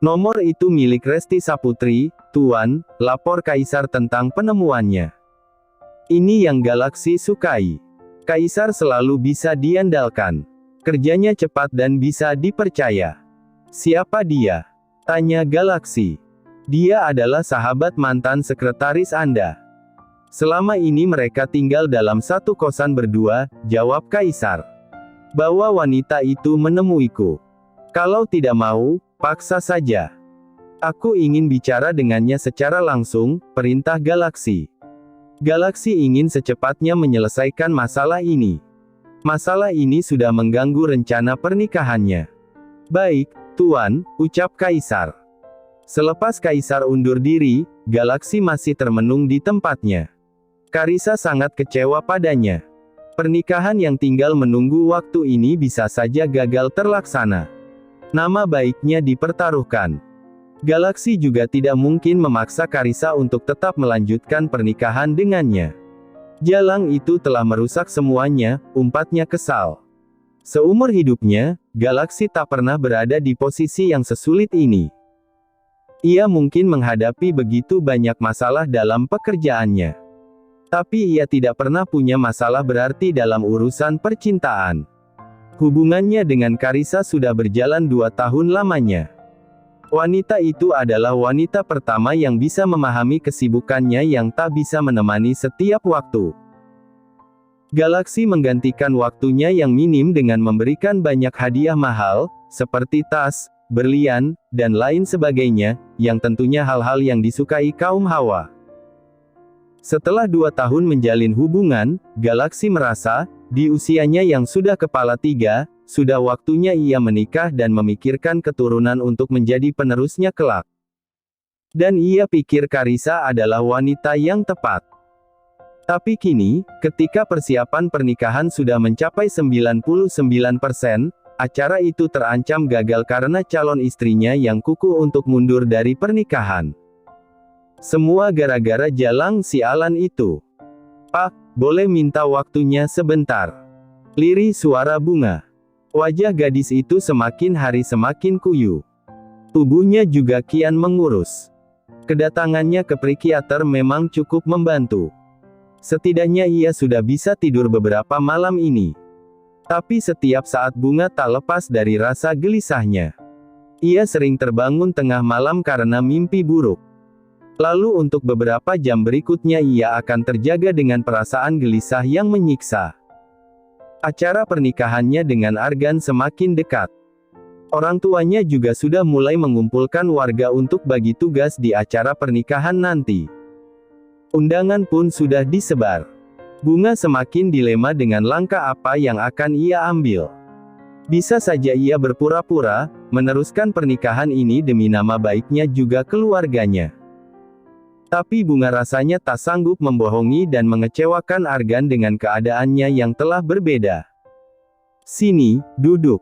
Nomor itu milik Resti Saputri, Tuan, lapor Kaisar tentang penemuannya. Ini yang Galaksi sukai. Kaisar selalu bisa diandalkan. Kerjanya cepat dan bisa dipercaya. Siapa dia? Tanya Galaksi. Dia adalah sahabat mantan sekretaris Anda. Selama ini mereka tinggal dalam satu kosan berdua, jawab Kaisar. Bawa wanita itu menemuiku. Kalau tidak mau, paksa saja. Aku ingin bicara dengannya secara langsung, perintah Galaksi. Galaksi ingin secepatnya menyelesaikan masalah ini. Masalah ini sudah mengganggu rencana pernikahannya. Baik, Tuan, ucap Kaisar. Selepas Kaisar undur diri, Galaksi masih termenung di tempatnya. Karissa sangat kecewa padanya. Pernikahan yang tinggal menunggu waktu ini bisa saja gagal terlaksana. Nama baiknya dipertaruhkan. Galaksi juga tidak mungkin memaksa Karissa untuk tetap melanjutkan pernikahan dengannya. Jalang itu telah merusak semuanya, umpatnya kesal. Seumur hidupnya, Galaksi tak pernah berada di posisi yang sesulit ini. Ia mungkin menghadapi begitu banyak masalah dalam pekerjaannya. Tapi ia tidak pernah punya masalah berarti dalam urusan percintaan. Hubungannya dengan Karissa sudah berjalan 2 tahun lamanya. Wanita itu adalah wanita pertama yang bisa memahami kesibukannya yang tak bisa menemani setiap waktu. Galaksi menggantikan waktunya yang minim dengan memberikan banyak hadiah mahal, seperti tas, berlian, dan lain sebagainya, yang tentunya hal-hal yang disukai kaum Hawa. Setelah 2 tahun menjalin hubungan, Galaksi merasa, di usianya yang sudah kepala 3, sudah waktunya ia menikah dan memikirkan keturunan untuk menjadi penerusnya kelak. Dan ia pikir Karissa adalah wanita yang tepat. Tapi kini, ketika persiapan pernikahan sudah mencapai 99%, acara itu terancam gagal karena calon istrinya yang kukuh untuk mundur dari pernikahan. Semua gara-gara Jalang sialan itu. Pak, boleh minta waktunya sebentar? Lirih suara Bunga. Wajah gadis itu semakin hari semakin kuyu. Tubuhnya juga kian mengurus. Kedatangannya ke psikiater memang cukup membantu. Setidaknya ia sudah bisa tidur beberapa malam ini. Tapi setiap saat Bunga tak lepas dari rasa gelisahnya. Ia sering terbangun tengah malam karena mimpi buruk. Lalu untuk beberapa jam berikutnya ia akan terjaga dengan perasaan gelisah yang menyiksa. Acara pernikahannya dengan Argan semakin dekat. Orang tuanya juga sudah mulai mengumpulkan warga untuk bagi tugas di acara pernikahan nanti. Undangan pun sudah disebar. Bunga semakin dilema dengan langkah apa yang akan ia ambil. Bisa saja ia berpura-pura, meneruskan pernikahan ini demi nama baiknya juga keluarganya. Tapi Bunga rasanya tak sanggup membohongi dan mengecewakan Argan dengan keadaannya yang telah berbeda. Sini, duduk.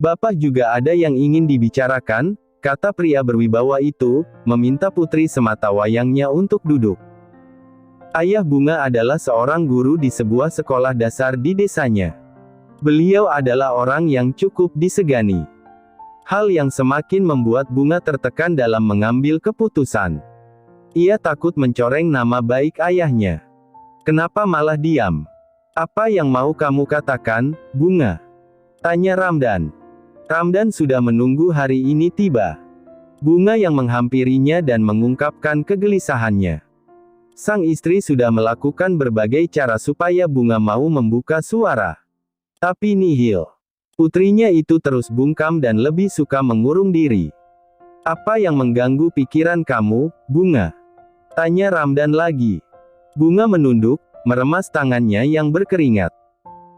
Bapak juga ada yang ingin dibicarakan, kata pria berwibawa itu, meminta putri sematawayangnya untuk duduk. Ayah Bunga adalah seorang guru di sebuah sekolah dasar di desanya. Beliau adalah orang yang cukup disegani. Hal yang semakin membuat Bunga tertekan dalam mengambil keputusan. Ia takut mencoreng nama baik ayahnya. Kenapa malah diam? Apa yang mau kamu katakan, Bunga? Tanya Ramdan. Ramdan sudah menunggu hari ini tiba. Bunga yang menghampirinya dan mengungkapkan kegelisahannya. Sang istri sudah melakukan berbagai cara supaya Bunga mau membuka suara. Tapi nihil. Putrinya itu terus bungkam dan lebih suka mengurung diri. Apa yang mengganggu pikiran kamu, Bunga? Tanya Ramdan lagi. Bunga menunduk, meremas tangannya yang berkeringat.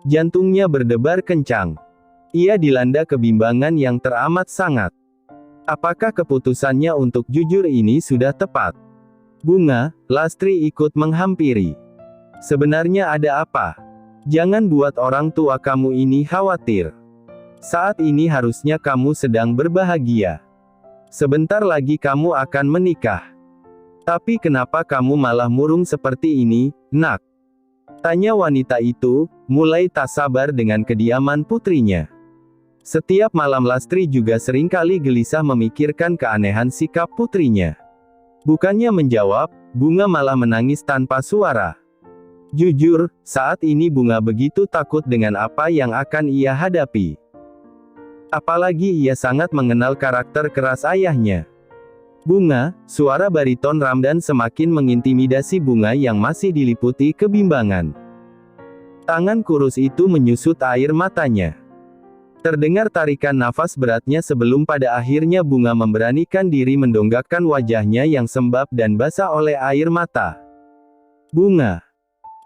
Jantungnya berdebar kencang. Ia dilanda kebimbangan yang teramat sangat. Apakah keputusannya untuk jujur ini sudah tepat? Bunga, Lastri ikut menghampiri. Sebenarnya ada apa? Jangan buat orang tua kamu ini khawatir. Saat ini harusnya kamu sedang berbahagia. Sebentar lagi kamu akan menikah. Tapi kenapa kamu malah murung seperti ini, Nak? Tanya wanita itu, mulai tak sabar dengan kediaman putrinya. Setiap malam Lastri juga seringkali gelisah memikirkan keanehan sikap putrinya. Bukannya menjawab, Bunga malah menangis tanpa suara. Jujur, saat ini Bunga begitu takut dengan apa yang akan ia hadapi. Apalagi ia sangat mengenal karakter keras ayahnya. Bunga, suara bariton Ramdan semakin mengintimidasi Bunga yang masih diliputi kebimbangan. Tangan kurus itu menyusut air matanya. Terdengar tarikan nafas beratnya sebelum pada akhirnya Bunga memberanikan diri mendongakkan wajahnya yang sembab dan basah oleh air mata. Bunga.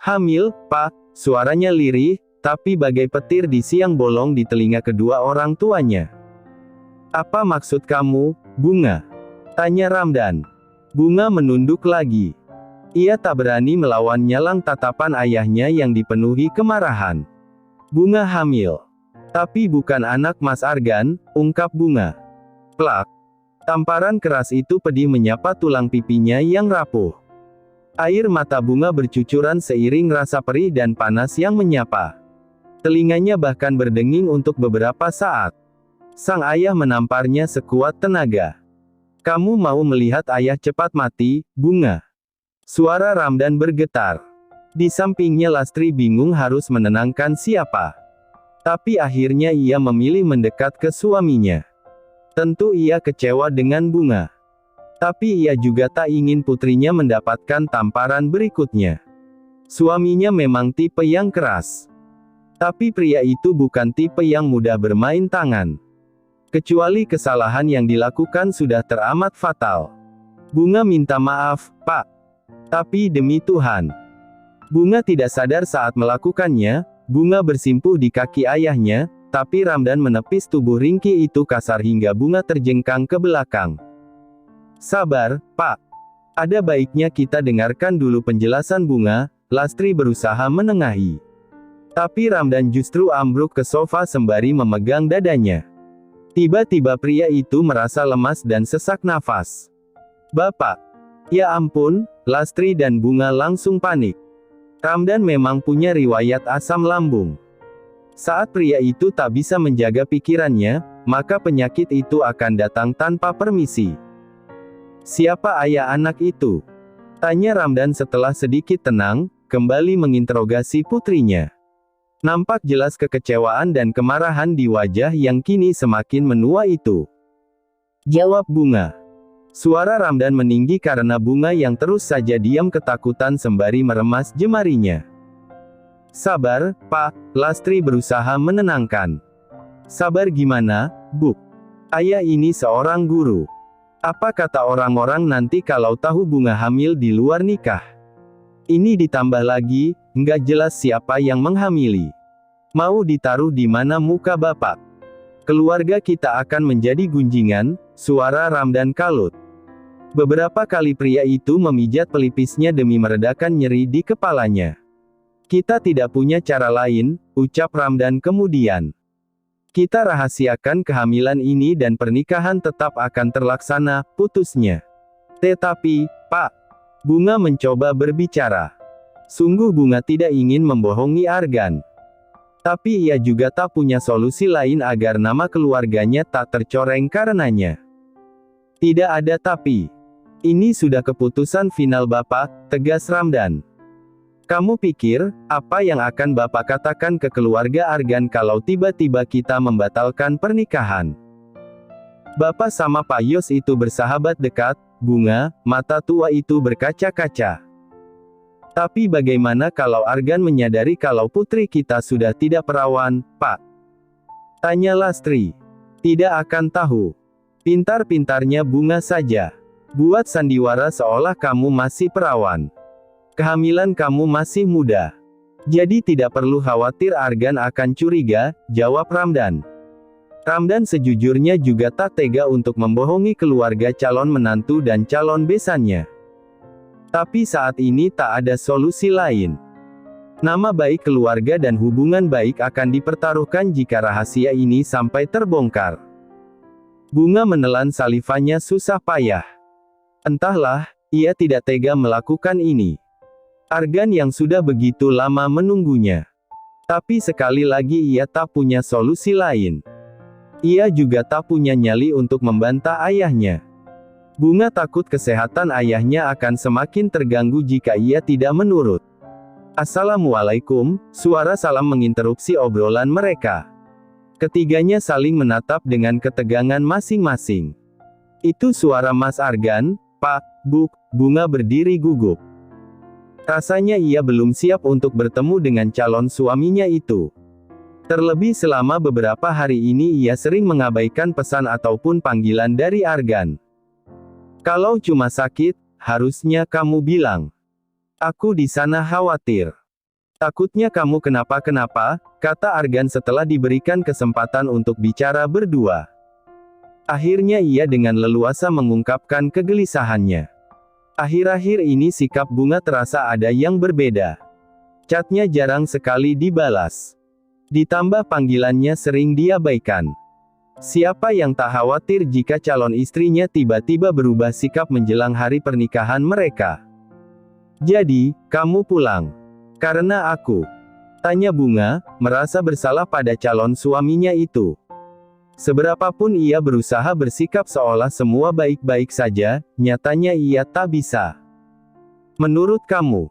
Hamil, Pak, suaranya lirih, tapi bagai petir di siang bolong di telinga kedua orang tuanya. Apa maksud kamu, Bunga? Tanya Ramdan. Bunga menunduk lagi. Ia tak berani melawan nyalang tatapan ayahnya yang dipenuhi kemarahan. Bunga hamil. Tapi bukan anak Mas Argan, ungkap Bunga. Plak. Tamparan keras itu pedih menyapa tulang pipinya yang rapuh. Air mata Bunga bercucuran seiring rasa perih dan panas yang menyapa. Telinganya bahkan berdenging untuk beberapa saat. Sang ayah menamparnya sekuat tenaga. Kamu mau melihat ayah cepat mati, Bunga? Suara Ramdan bergetar. Di sampingnya Lastri bingung harus menenangkan siapa. Tapi akhirnya ia memilih mendekat ke suaminya. Tentu ia kecewa dengan Bunga. Tapi ia juga tak ingin putrinya mendapatkan tamparan berikutnya. Suaminya memang tipe yang keras. Tapi pria itu bukan tipe yang mudah bermain tangan. Kecuali kesalahan yang dilakukan sudah teramat fatal. Bunga minta maaf, Pak. Tapi demi Tuhan. Bunga tidak sadar saat melakukannya. Bunga bersimpuh di kaki ayahnya, tapi Ramdan menepis tubuh ringkih itu kasar hingga Bunga terjengkang ke belakang. Sabar, Pak. Ada baiknya kita dengarkan dulu penjelasan Bunga, Lastri berusaha menengahi. Tapi Ramdan justru ambruk ke sofa sembari memegang dadanya. Tiba-tiba pria itu merasa lemas dan sesak nafas. Bapak. Ya ampun, Lastri dan Bunga langsung panik. Ramdan memang punya riwayat asam lambung. Saat pria itu tak bisa menjaga pikirannya, maka penyakit itu akan datang tanpa permisi. Siapa ayah anak itu? Tanya Ramdan setelah sedikit tenang, kembali menginterogasi putrinya. Nampak jelas kekecewaan dan kemarahan di wajah yang kini semakin menua itu. Jawab Bunga. Suara Ramdan meninggi karena Bunga yang terus saja diam ketakutan sembari meremas jemarinya. Sabar, Pak, Lastri berusaha menenangkan. Sabar gimana, Bu? Ayah ini seorang guru. Apa kata orang-orang nanti kalau tahu Bunga hamil di luar nikah? Ini ditambah lagi, nggak jelas siapa yang menghamili. Mau ditaruh di mana muka Bapak? Keluarga kita akan menjadi gunjingan, suara Ramdan kalut. Beberapa kali pria itu memijat pelipisnya demi meredakan nyeri di kepalanya. Kita tidak punya cara lain, ucap Ramdan kemudian. Kita rahasiakan kehamilan ini dan pernikahan tetap akan terlaksana, putusnya. Tetapi, Pak, Bunga mencoba berbicara. Sungguh Bunga tidak ingin membohongi Argan. Tapi ia juga tak punya solusi lain agar nama keluarganya tak tercoreng karenanya. Tidak ada tapi. Ini sudah keputusan final Bapak, tegas Ramdan. Kamu pikir, apa yang akan Bapak katakan ke keluarga Argan kalau tiba-tiba kita membatalkan pernikahan? Bapak sama Pak Yos itu bersahabat dekat, Bunga, mata tua itu berkaca-kaca. Tapi bagaimana kalau Argan menyadari kalau putri kita sudah tidak perawan, Pak? Tanya Lastri. Tidak akan tahu. Pintar-pintarnya Bunga saja. Buat sandiwara seolah kamu masih perawan. Kehamilan kamu masih muda. Jadi tidak perlu khawatir Argan akan curiga, jawab Ramdan. Ramdan sejujurnya juga tak tega untuk membohongi keluarga calon menantu dan calon besannya. Tapi saat ini tak ada solusi lain. Nama baik keluarga dan hubungan baik akan dipertaruhkan jika rahasia ini sampai terbongkar. Bunga menelan salivanya susah payah. Entahlah, ia tidak tega melakukan ini. Argan yang sudah begitu lama menunggunya. Tapi sekali lagi ia tak punya solusi lain. Ia juga tak punya nyali untuk membantah ayahnya. Bunga takut kesehatan ayahnya akan semakin terganggu jika ia tidak menurut. "Assalamualaikum," suara salam menginterupsi obrolan mereka. Ketiganya saling menatap dengan ketegangan masing-masing. "Itu suara Mas Argan, Pak." Bunga berdiri gugup. Rasanya ia belum siap untuk bertemu dengan calon suaminya itu. Terlebih selama beberapa hari ini ia sering mengabaikan pesan ataupun panggilan dari Argan. "Kalau cuma sakit, harusnya kamu bilang. Aku di sana khawatir. Takutnya kamu kenapa-kenapa," kata Argan setelah diberikan kesempatan untuk bicara berdua. Akhirnya ia dengan leluasa mengungkapkan kegelisahannya. Akhir-akhir ini sikap Bunga terasa ada yang berbeda. Chatnya jarang sekali dibalas. Ditambah panggilannya sering diabaikan. Siapa yang tak khawatir jika calon istrinya tiba-tiba berubah sikap menjelang hari pernikahan mereka? "Jadi, kamu pulang karena aku?" tanya Bunga, merasa bersalah pada calon suaminya itu. Seberapapun ia berusaha bersikap seolah semua baik-baik saja, nyatanya ia tak bisa. "Menurut kamu?"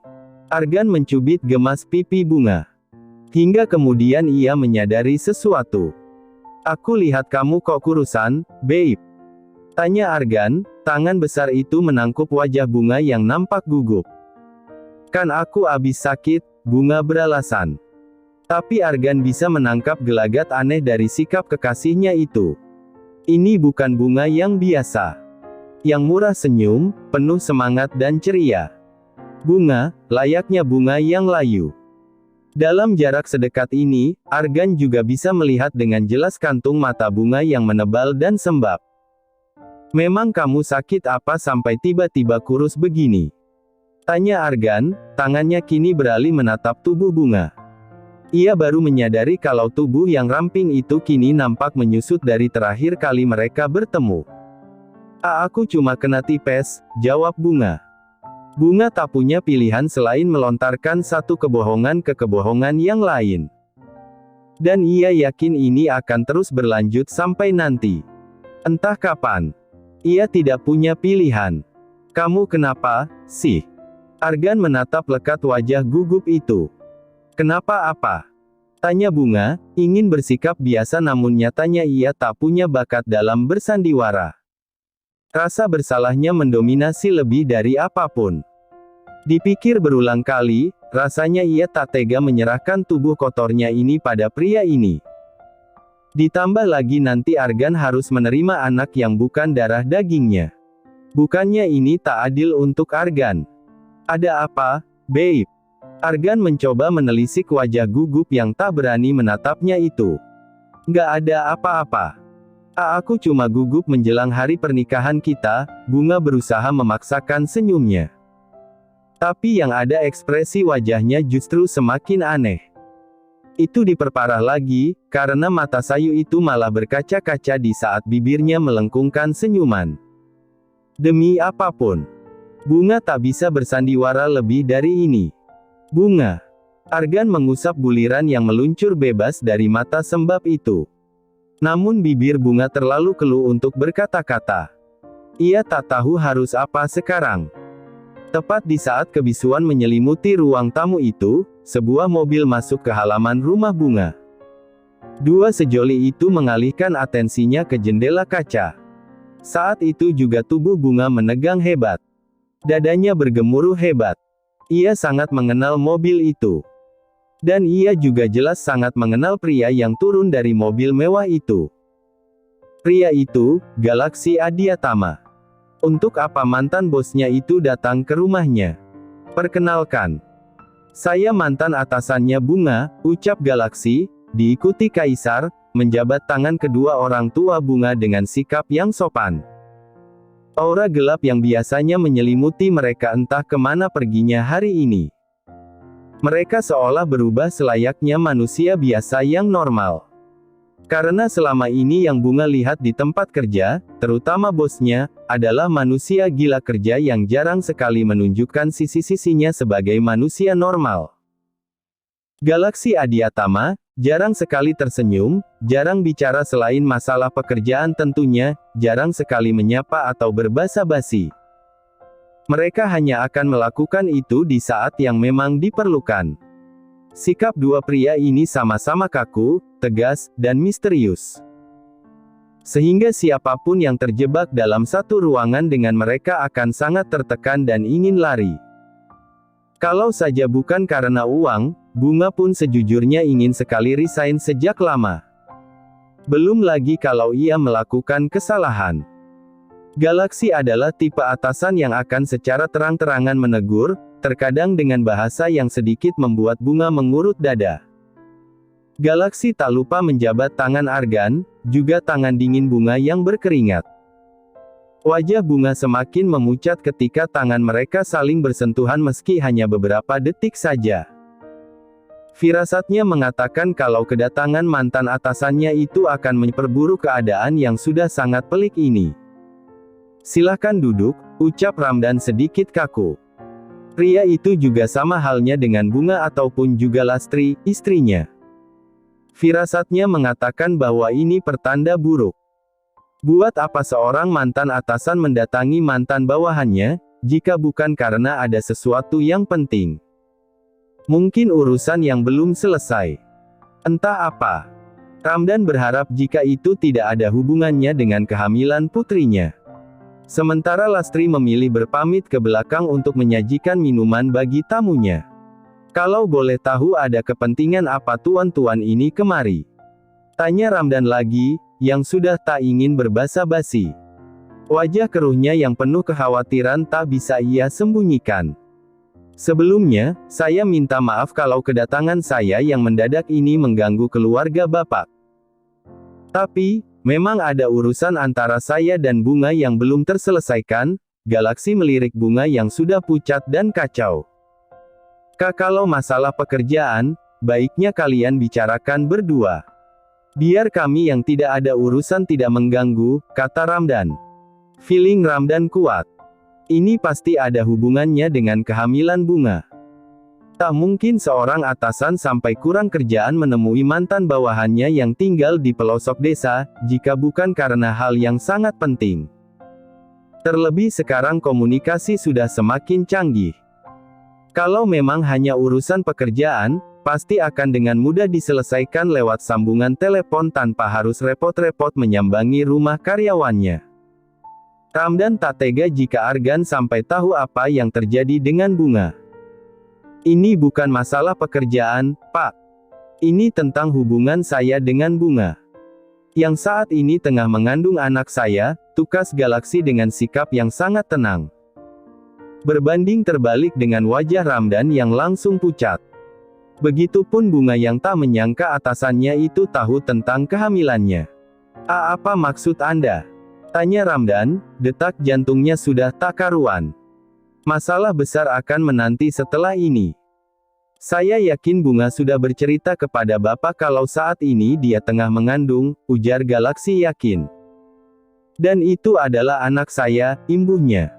Argan mencubit gemas pipi Bunga. Hingga kemudian ia menyadari sesuatu. "Aku lihat kamu kok kurusan, babe?" tanya Argan, tangan besar itu menangkup wajah Bunga yang nampak gugup. "Kan aku abis sakit," Bunga beralasan. Tapi Argan bisa menangkap gelagat aneh dari sikap kekasihnya itu. Ini bukan Bunga yang biasa. Yang murah senyum, penuh semangat dan ceria. Bunga, layaknya bunga yang layu. Dalam jarak sedekat ini, Argan juga bisa melihat dengan jelas kantung mata Bunga yang menebal dan sembab. "Memang kamu sakit apa sampai tiba-tiba kurus begini?" tanya Argan, tangannya kini beralih menatap tubuh Bunga. Ia baru menyadari kalau tubuh yang ramping itu kini nampak menyusut dari terakhir kali mereka bertemu. Aku cuma kena tipes," jawab Bunga. Bunga tak punya pilihan selain melontarkan satu kebohongan ke kebohongan yang lain. Dan ia yakin ini akan terus berlanjut sampai nanti. Entah kapan. Ia tidak punya pilihan. "Kamu kenapa, sih?" Argan menatap lekat wajah gugup itu. "Kenapa apa?" tanya Bunga, ingin bersikap biasa namun nyatanya ia tak punya bakat dalam bersandiwara. Rasa bersalahnya mendominasi lebih dari apapun. Dipikir berulang kali, rasanya ia tak tega menyerahkan tubuh kotornya ini pada pria ini. Ditambah lagi nanti Argan harus menerima anak yang bukan darah dagingnya. Bukannya ini tak adil untuk Argan? "Ada apa, babe?" Argan mencoba menelisik wajah gugup yang tak berani menatapnya itu. "Nggak ada apa-apa. Aku cuma gugup menjelang hari pernikahan kita." Bunga berusaha memaksakan senyumnya. Tapi yang ada ekspresi wajahnya justru semakin aneh. Itu diperparah lagi, karena mata sayu itu malah berkaca-kaca di saat bibirnya melengkungkan senyuman. Demi apapun, Bunga tak bisa bersandiwara lebih dari ini. "Bunga." Argan mengusap buliran yang meluncur bebas dari mata sembab itu. Namun bibir Bunga terlalu keluh untuk berkata-kata. Ia tak tahu harus apa sekarang. Tepat di saat kebisuan menyelimuti ruang tamu itu, sebuah mobil masuk ke halaman rumah Bunga. Dua sejoli itu mengalihkan atensinya ke jendela kaca. Saat itu juga tubuh Bunga menegang hebat. Dadanya bergemuruh hebat. Ia sangat mengenal mobil itu. Dan ia juga jelas sangat mengenal pria yang turun dari mobil mewah itu. Pria itu, Galaksi Adiatama. Untuk apa mantan bosnya itu datang ke rumahnya? "Perkenalkan. Saya mantan atasannya Bunga," ucap Galaksi, diikuti Kaisar, menjabat tangan kedua orang tua Bunga dengan sikap yang sopan. Aura gelap yang biasanya menyelimuti mereka entah kemana perginya hari ini. Mereka seolah berubah selayaknya manusia biasa yang normal. Karena selama ini yang Bunga lihat di tempat kerja, terutama bosnya, adalah manusia gila kerja yang jarang sekali menunjukkan sisi-sisinya sebagai manusia normal. Galaksi Adiatama, jarang sekali tersenyum, jarang bicara selain masalah pekerjaan tentunya, jarang sekali menyapa atau berbasa-basi. Mereka hanya akan melakukan itu di saat yang memang diperlukan. Sikap dua pria ini sama-sama kaku, tegas, dan misterius. Sehingga siapapun yang terjebak dalam satu ruangan dengan mereka akan sangat tertekan dan ingin lari. Kalau saja bukan karena uang, Bunga pun sejujurnya ingin sekali resign sejak lama. Belum lagi kalau ia melakukan kesalahan. Galaksi adalah tipe atasan yang akan secara terang-terangan menegur, terkadang dengan bahasa yang sedikit membuat Bunga mengurut dada. Galaksi tak lupa menjabat tangan Argan, juga tangan dingin Bunga yang berkeringat. Wajah Bunga semakin memucat ketika tangan mereka saling bersentuhan meski hanya beberapa detik saja. Firasatnya mengatakan kalau kedatangan mantan atasannya itu akan memperburuk keadaan yang sudah sangat pelik ini. "Silahkan duduk," ucap Ramdan sedikit kaku. Pria itu juga sama halnya dengan Bunga ataupun juga Lastri, istrinya. Firasatnya mengatakan bahwa ini pertanda buruk. Buat apa seorang mantan atasan mendatangi mantan bawahannya, jika bukan karena ada sesuatu yang penting? Mungkin urusan yang belum selesai. Entah apa. Ramdan berharap jika itu tidak ada hubungannya dengan kehamilan putrinya. Sementara Lastri memilih berpamit ke belakang untuk menyajikan minuman bagi tamunya. "Kalau boleh tahu ada kepentingan apa tuan-tuan ini kemari?" tanya Ramdan lagi, yang sudah tak ingin berbasa-basi. Wajah keruhnya yang penuh kekhawatiran tak bisa ia sembunyikan. "Sebelumnya, saya minta maaf kalau kedatangan saya yang mendadak ini mengganggu keluarga Bapak. Tapi, memang ada urusan antara saya dan Bunga yang belum terselesaikan." Galaksi melirik Bunga yang sudah pucat dan kacau. "Kak, kalau masalah pekerjaan, baiknya kalian bicarakan berdua. Biar kami yang tidak ada urusan tidak mengganggu," kata Ramdan. Feeling Ramdan kuat. Ini pasti ada hubungannya dengan kehamilan Bunga. Tak mungkin seorang atasan sampai kurang kerjaan menemui mantan bawahannya yang tinggal di pelosok desa, jika bukan karena hal yang sangat penting. Terlebih sekarang komunikasi sudah semakin canggih. Kalau memang hanya urusan pekerjaan, pasti akan dengan mudah diselesaikan lewat sambungan telepon tanpa harus repot-repot menyambangi rumah karyawannya. Ramdan tak tega jika Argan sampai tahu apa yang terjadi dengan Bunga. "Ini bukan masalah pekerjaan, Pak. Ini tentang hubungan saya dengan Bunga, yang saat ini tengah mengandung anak saya," tukas Galaksi dengan sikap yang sangat tenang. Berbanding terbalik dengan wajah Ramdan yang langsung pucat. Begitupun Bunga yang tak menyangka atasannya itu tahu tentang kehamilannya. Apa maksud Anda?" tanya Ramdan, detak jantungnya sudah tak karuan. "Masalah besar akan menanti setelah ini. Saya yakin Bunga sudah bercerita kepada Bapak kalau saat ini dia tengah mengandung," ujar Galaksi yakin. "Dan itu adalah anak saya," imbuhnya.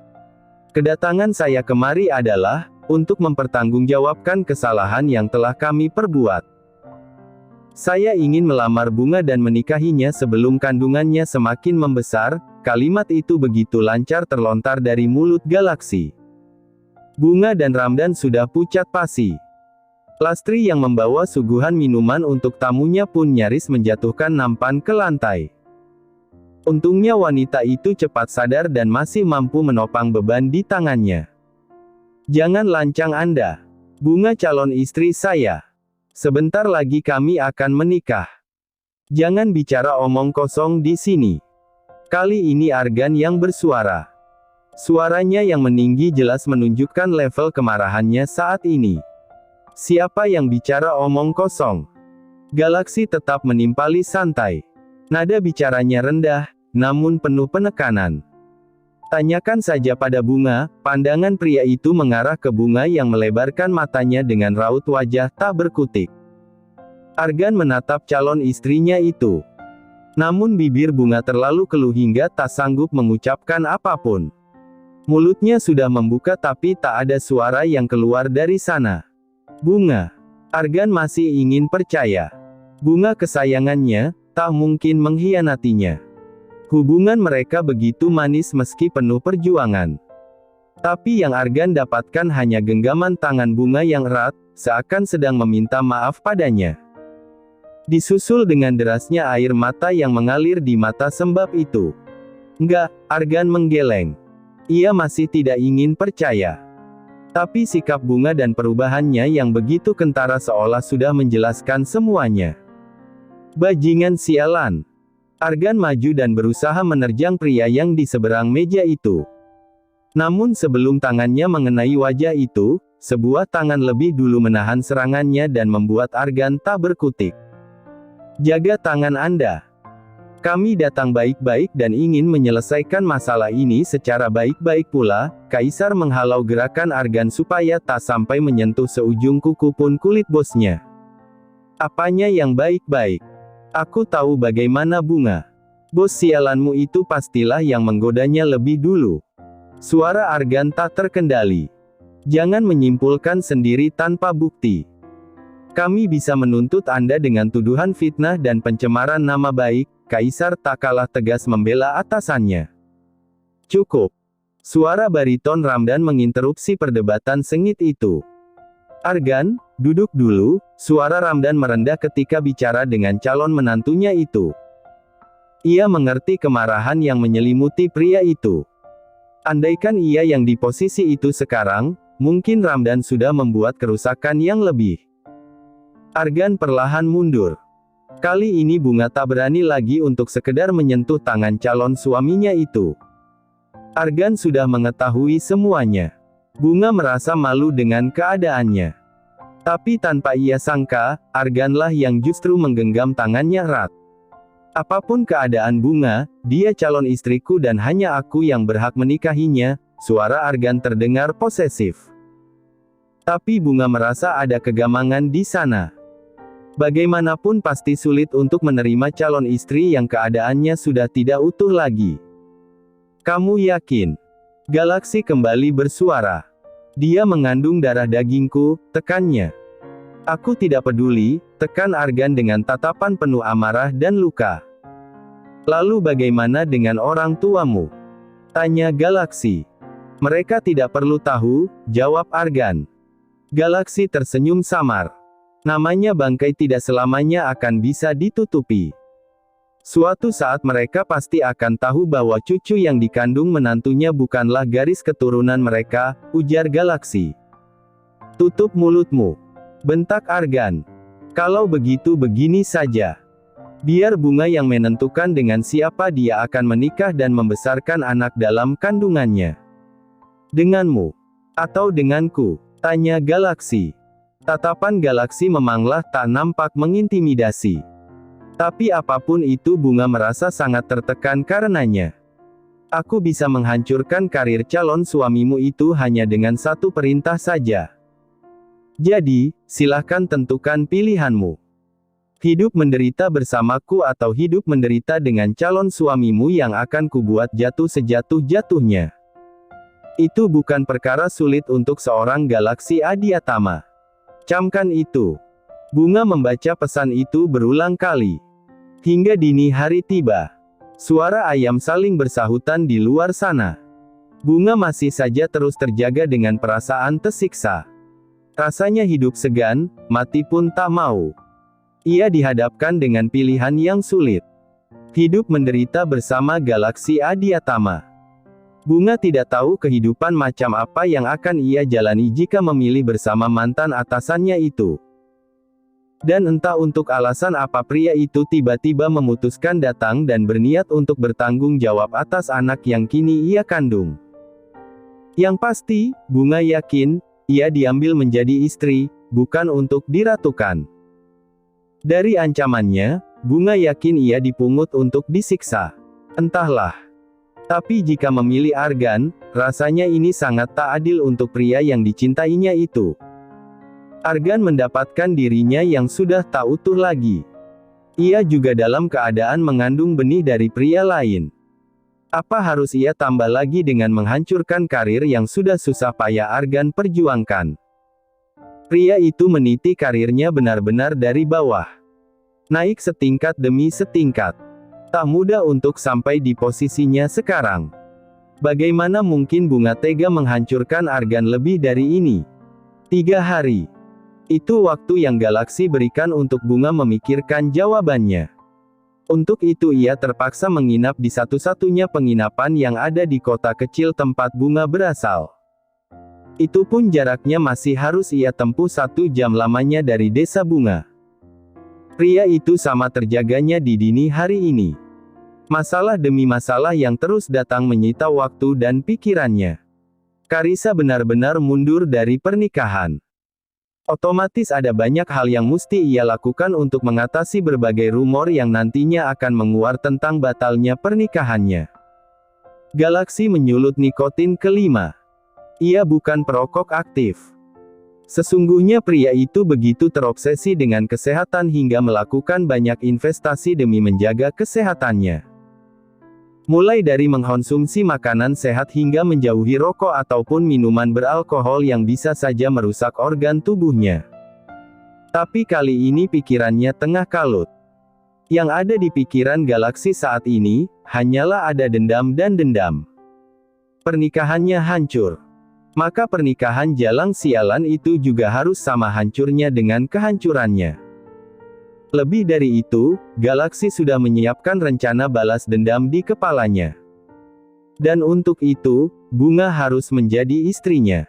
"Kedatangan saya kemari adalah untuk mempertanggungjawabkan kesalahan yang telah kami perbuat. Saya ingin melamar Bunga dan menikahinya sebelum kandungannya semakin membesar." Kalimat itu begitu lancar terlontar dari mulut Galaksi. Bunga dan Ramdan sudah pucat pasi. Lastri yang membawa suguhan minuman untuk tamunya pun nyaris menjatuhkan nampan ke lantai. Untungnya wanita itu cepat sadar dan masih mampu menopang beban di tangannya. "Jangan lancang Anda. Bunga calon istri saya. Sebentar lagi kami akan menikah. Jangan bicara omong kosong di sini." Kali ini Argan yang bersuara. Suaranya yang meninggi jelas menunjukkan level kemarahannya saat ini. "Siapa yang bicara omong kosong?" Galaksi tetap menimpali santai. Nada bicaranya rendah, namun penuh penekanan. "Tanyakan saja pada Bunga." Pandangan pria itu mengarah ke Bunga yang melebarkan matanya dengan raut wajah tak berkutik. Argan menatap calon istrinya itu. Namun bibir Bunga terlalu keluh hingga tak sanggup mengucapkan apapun. Mulutnya sudah membuka tapi tak ada suara yang keluar dari sana. "Bunga, Argan masih ingin percaya. Bunga kesayangannya tak mungkin mengkhianatinya. Hubungan mereka begitu manis meski penuh perjuangan. Tapi yang Argan dapatkan hanya genggaman tangan bunga yang erat, seakan sedang meminta maaf padanya. Disusul dengan derasnya air mata yang mengalir di mata sembab itu. Enggak, Argan menggeleng. Ia masih tidak ingin percaya. Tapi sikap bunga dan perubahannya yang begitu kentara seolah sudah menjelaskan semuanya. Bajingan sialan. Argan maju dan berusaha menerjang pria yang di seberang meja itu. Namun sebelum tangannya mengenai wajah itu, sebuah tangan lebih dulu menahan serangannya dan membuat Argan tak berkutik. Jaga tangan Anda. Kami datang baik-baik dan ingin menyelesaikan masalah ini secara baik-baik pula. Kaisar menghalau gerakan Argan supaya tak sampai menyentuh seujung kuku pun kulit bosnya. Apanya yang baik-baik? Aku tahu bagaimana bunga. Bos sialanmu itu pastilah yang menggodanya lebih dulu. Suara Argan tak terkendali. Jangan menyimpulkan sendiri tanpa bukti. Kami bisa menuntut Anda dengan tuduhan fitnah dan pencemaran nama baik. Kaisar tak kalah tegas membela atasannya. Cukup. Suara bariton Ramdan menginterupsi perdebatan sengit itu. Argan, duduk dulu. Suara Ramdan merendah ketika bicara dengan calon menantunya itu. Ia mengerti kemarahan yang menyelimuti pria itu. Andaikan ia yang di posisi itu sekarang, mungkin Ramdan sudah membuat kerusakan yang lebih. Argan perlahan mundur. Kali ini bunga tak berani lagi untuk sekedar menyentuh tangan calon suaminya itu. Argan sudah mengetahui semuanya. Bunga merasa malu dengan keadaannya. Tapi tanpa ia sangka, Arganlah yang justru menggenggam tangannya erat. Apapun keadaan bunga, dia calon istriku dan hanya aku yang berhak menikahinya. Suara Argan terdengar posesif. Tapi bunga merasa ada kegamangan di sana. Bagaimanapun pasti sulit untuk menerima calon istri yang keadaannya sudah tidak utuh lagi. Kamu yakin? Galaksi kembali bersuara. Dia mengandung darah dagingku, tekannya. Aku tidak peduli, tekan Argan dengan tatapan penuh amarah dan luka. Lalu bagaimana dengan orang tuamu? Tanya Galaksi. Mereka tidak perlu tahu, jawab Argan. Galaksi tersenyum samar. Namanya bangkai tidak selamanya akan bisa ditutupi. Suatu saat mereka pasti akan tahu bahwa cucu yang dikandung menantunya bukanlah garis keturunan mereka, ujar Galaksi. Tutup mulutmu, bentak Argan. Kalau begitu begini saja. Biar bunga yang menentukan dengan siapa dia akan menikah dan membesarkan anak dalam kandungannya. Denganmu, atau denganku? Tanya Galaksi. Tatapan Galaksi memanglah tak nampak mengintimidasi. Tapi apapun itu bunga merasa sangat tertekan karenanya. Aku bisa menghancurkan karir calon suamimu itu hanya dengan satu perintah saja. Jadi, silahkan tentukan pilihanmu. Hidup menderita bersamaku atau hidup menderita dengan calon suamimu yang akan kubuat jatuh sejatuh-jatuhnya. Itu bukan perkara sulit untuk seorang Galaksi Adiatama. Camkan itu. Bunga membaca pesan itu berulang kali. Hingga dini hari tiba. Suara ayam saling bersahutan di luar sana. Bunga masih saja terus terjaga dengan perasaan tersiksa. Rasanya hidup segan, mati pun tak mau. Ia dihadapkan dengan pilihan yang sulit. Hidup menderita bersama Galaksi Adiatama. Bunga tidak tahu kehidupan macam apa yang akan ia jalani jika memilih bersama mantan atasannya itu. Dan entah untuk alasan apa pria itu tiba-tiba memutuskan datang dan berniat untuk bertanggung jawab atas anak yang kini ia kandung. Yang pasti, Bunga yakin, ia diambil menjadi istri, bukan untuk diratukan. Dari ancamannya, Bunga yakin ia dipungut untuk disiksa. Entahlah. Tapi jika memilih Argan, rasanya ini sangat tak adil untuk pria yang dicintainya itu. Argan mendapatkan dirinya yang sudah tak utuh lagi. Ia juga dalam keadaan mengandung benih dari pria lain. Apa harus ia tambah lagi dengan menghancurkan karir yang sudah susah payah Argan perjuangkan? Pria itu meniti karirnya benar-benar dari bawah. Naik setingkat demi setingkat. Tak mudah untuk sampai di posisinya sekarang. Bagaimana mungkin Bunga tega menghancurkan Argan lebih dari ini? 3 hari. Itu waktu yang Galaksi berikan untuk Bunga memikirkan jawabannya. Untuk itu ia terpaksa menginap di satu-satunya penginapan yang ada di kota kecil tempat Bunga berasal. Itu pun jaraknya masih harus ia tempuh 1 jam lamanya dari desa Bunga. Pria itu sama terjaganya di dini hari ini. Masalah demi masalah yang terus datang menyita waktu dan pikirannya. Karissa benar-benar mundur dari pernikahan. Otomatis ada banyak hal yang mesti ia lakukan untuk mengatasi berbagai rumor yang nantinya akan menguar tentang batalnya pernikahannya. Galaksi menyulut nikotin kelima. Ia bukan perokok aktif. Sesungguhnya pria itu begitu terobsesi dengan kesehatan hingga melakukan banyak investasi demi menjaga kesehatannya. Mulai dari mengkonsumsi makanan sehat hingga menjauhi rokok ataupun minuman beralkohol yang bisa saja merusak organ tubuhnya. Tapi kali ini pikirannya tengah kalut. Yang ada di pikiran Galaksi saat ini, hanyalah ada dendam dan dendam. Pernikahannya hancur. Maka pernikahan Jalang Sialan itu juga harus sama hancurnya dengan kehancurannya. Lebih dari itu, Galaksi sudah menyiapkan rencana balas dendam di kepalanya. Dan untuk itu, Bunga harus menjadi istrinya.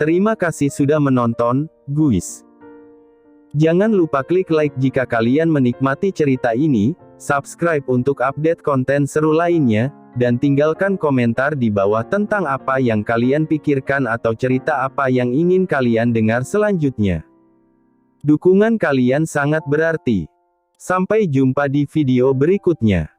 Terima kasih sudah menonton, guys. Jangan lupa klik like jika kalian menikmati cerita ini, subscribe untuk update konten seru lainnya, dan tinggalkan komentar di bawah tentang apa yang kalian pikirkan atau cerita apa yang ingin kalian dengar selanjutnya. Dukungan kalian sangat berarti. Sampai jumpa di video berikutnya.